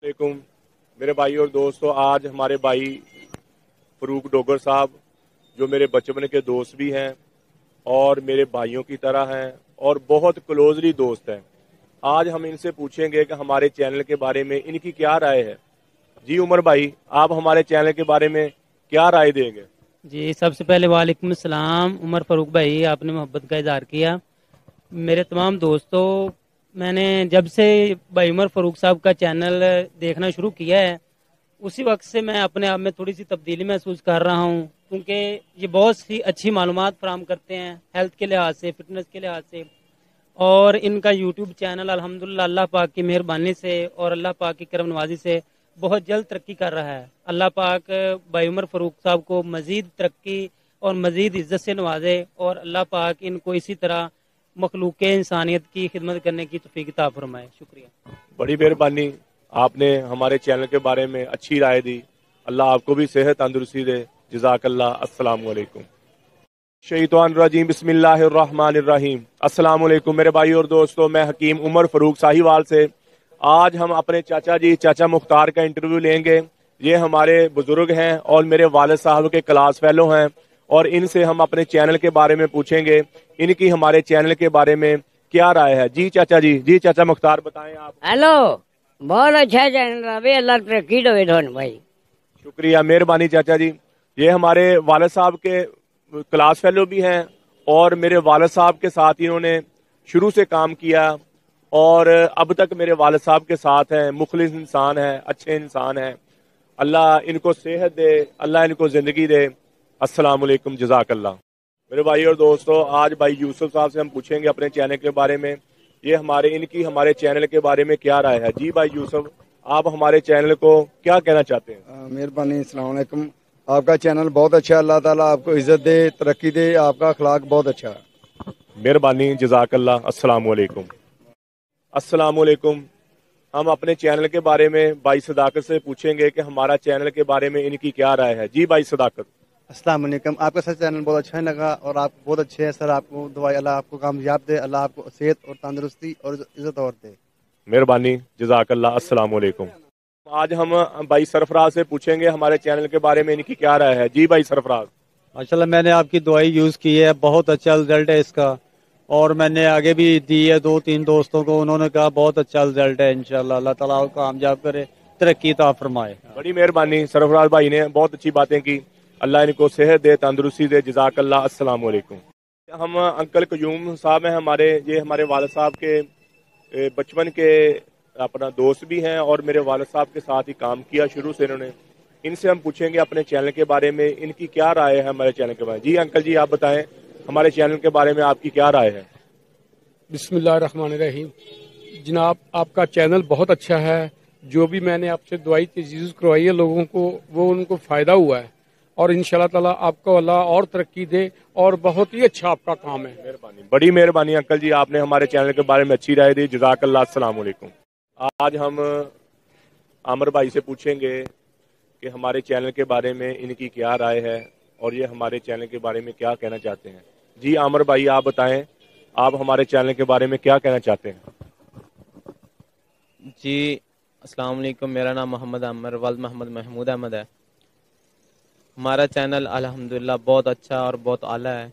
वालेकुम मेरे भाई और दोस्तों। आज हमारे भाई फरूक डोगर साहब जो मेरे बचपन के दोस्त भी हैं और मेरे भाइयों की तरह हैं और बहुत क्लोजली दोस्त हैं। आज हम इनसे पूछेंगे कि हमारे चैनल के बारे में इनकी क्या राय है। जी उमर भाई, आप हमारे चैनल के बारे में क्या राय देंगे? जी सबसे पहले वालेकुम सलाम उमर फरूक भाई, आपने मोहब्बत का इजहार किया। मेरे तमाम दोस्तों, मैंने जब से भाई उमर फरूक साहब का चैनल देखना शुरू किया है उसी वक्त से मैं अपने आप में थोड़ी सी तब्दीली महसूस कर रहा हूँ, क्योंकि ये बहुत सी अच्छी मालूमात फराहम करते हैं हेल्थ के लिहाज से, फिटनेस के लिहाज से। और इनका यूट्यूब चैनल अल्हम्दुलिल्लाह अल्लाह पाक की मेहरबानी से और अल्लाह पाक की करम नवाजी से बहुत जल्द तरक्की कर रहा है। अल्लाह पाक भाई उमर फरूक साहब को मजीद तरक्की और मजीद इज्जत से नवाजे और अल्लाह पाक इनको इसी तरह मखलूक इंसानियत की खिदमत करने की तौफीक अता फरमाए। शुक्रिया। बड़ी मेहरबानी, आपने हमारे चैनल के बारे में अच्छी राय दी। अल्लाह आपको भी सेहत तंदुरुस्ती दे। जज़ाकल्लाह। अस्सलाम वालेकुम। शैतान रजीम बिस्मिल्लाहिर्रहमानिर्रहीम। अस्सलाम वालेकुम मेरे भाई और दोस्तों, मैं हकीम उमर फरूक साहिवाल से आज हम अपने चाचा मुख्तार का इंटरव्यू लेंगे। ये हमारे बुजुर्ग हैं और मेरे वालिद साहब के क्लास फेलो हैं और इनसे हम अपने चैनल के बारे में पूछेंगे, इनकी हमारे चैनल के बारे में क्या राय है। जी चाचा जी, जी चाचा मुख्तार बताएं आप। हेलो, बहुत अच्छा चैनल है, अल्लाह तरक्की दे धन भाई। शुक्रिया, मेहरबानी चाचा जी। ये हमारे वालिद साहब के क्लास फेलो भी हैं और मेरे वालिद साहब के साथ इन्होंने शुरू से काम किया और अब तक मेरे वालिद साहब के साथ हैं। मुखलिस इंसान है, अच्छे इंसान है। अल्लाह इनको सेहत दे, अल्लाह इनको जिंदगी दे। अस्सलाम वालेकुम, जज़ाकल्लाह। मेरे भाई और दोस्तों, आज भाई यूसुफ साहब से हम पूछेंगे अपने चैनल के बारे में, ये इनकी हमारे चैनल के बारे में क्या राय है। जी भाई यूसुफ, आप हमारे चैनल को क्या कहना चाहते हैं? मेहरबानी, अस्सलाम वालेकुम। आपका चैनल बहुत अच्छा है, अल्लाह ताला आपको इज्जत दे, तरक्की दे, आपका अखलाक बहुत अच्छा है। मेहरबानी, जज़ाकल्लाह। अस्सलाम वालेकुम। अस्सलाम वालेकुम। हम अपने चैनल के बारे में भाई सदाकत से पूछेंगे कि हमारा चैनल के बारे में इनकी क्या राय है। जी भाई सदाकत। अस्सलाम वालेकुम। आपका सर चैनल बहुत अच्छा लगा और आप बहुत अच्छे हैं सर। आपको दुआ, अल्लाह आपको कामयाब दे, अल्लाह आपको सेहत और तंदुरुस्ती और इज्जत और दे। मेहरबानी, जज़ाकल्लाह। अस्सलाम वालेकुम। आज हम भाई सरफराज से पूछेंगे हमारे चैनल के बारे में इनकी क्या राय है। जी भाई सरफराज। माशाल्लाह, मैंने आपकी दवाई यूज़ की है, बहुत अच्छा रिजल्ट है इसका और मैंने आगे भी दी है 2-3 दोस्तों को, उन्होंने कहा बहुत अच्छा रिजल्ट है। इंशाल्लाह अल्लाह ताला आपको कामयाब करे, तरक्की अता फरमाए। बड़ी मेहरबानी, सरफराज भाई ने बहुत अच्छी बातें की। अल्लाह इनको सेहत दे, तंदुरुस्ती दे। जज़ाकल्लाह। अस्सलाम वालेकुम। हम अंकल कयूम साहब हैं हमारे, ये हमारे वालिद साहब के बचपन के अपना दोस्त भी हैं और मेरे वालिद साहब के साथ ही काम किया शुरू से इन्होंने। इनसे हम पूछेंगे अपने चैनल के बारे में, इनकी क्या राय है हमारे चैनल के बारे में। जी अंकल जी, आप बताएं हमारे चैनल के बारे में आपकी क्या राय है। बिस्मिल्लाहिर्रहमानिर्रहीम। जनाब, आपका चैनल बहुत अच्छा है। जो भी मैंने आपसे दवाई यूज़ करवाई है लोगों को, वो उनको फ़ायदा हुआ है और इंशाल्लाह ताला आपको अल्लाह और तरक्की दे और बहुत ही अच्छा आपका काम है। मेहरबानी, बड़ी मेहरबानी अंकल जी, आपने हमारे चैनल के बारे में अच्छी राय दी। जज़ाकल्लाह। अस्सलाम वालेकुम। आज हम आमिर भाई से पूछेंगे कि हमारे चैनल के बारे में इनकी क्या राय है और ये हमारे चैनल के बारे में क्या कहना चाहते हैं। जी आमिर भाई, आप बताएं आप हमारे चैनल के बारे में क्या कहना चाहते हैं। जी अस्सलाम वालेकुम, मेरा नाम मोहम्मद आमिर वल्द मोहम्मद महमूद अहमद है। हमारा चैनल अल्हम्दुलिल्लाह बहुत अच्छा और बहुत आला है।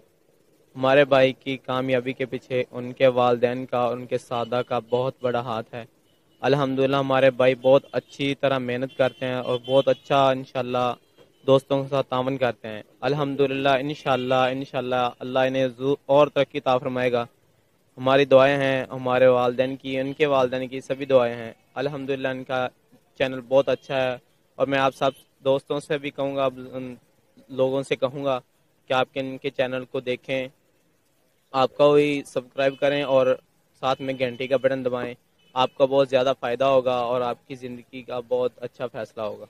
हमारे भाई की कामयाबी के पीछे उनके वालिदैन का और उनके सादा का बहुत बड़ा हाथ है। अल्हम्दुलिल्लाह हमारे भाई बहुत अच्छी तरह मेहनत करते हैं और बहुत अच्छा इंशाल्लाह दोस्तों के साथ तावन करते हैं। अल्हम्दुलिल्लाह इंशाल्लाह अल्लाह इन्हें और तरक्की अता फरमाएगा। हमारी दुआएं हैं, हमारे वालिदैन की, उनके वालिदैन की सभी दुआएं हैं। अल्हम्दुलिल्लाह इनका चैनल बहुत अच्छा है और मैं आप सब दोस्तों से भी कहूँगा, उन लोगों से कहूँगा कि आपके इनके चैनल को देखें, आपका वही सब्सक्राइब करें और साथ में घंटी का बटन दबाएं। आपका बहुत ज़्यादा फ़ायदा होगा और आपकी ज़िंदगी का बहुत अच्छा फैसला होगा।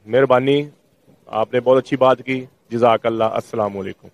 मेहरबानी, आपने बहुत अच्छी बात की। जज़ाकल्लाह। अस्सलाम वालेकुम।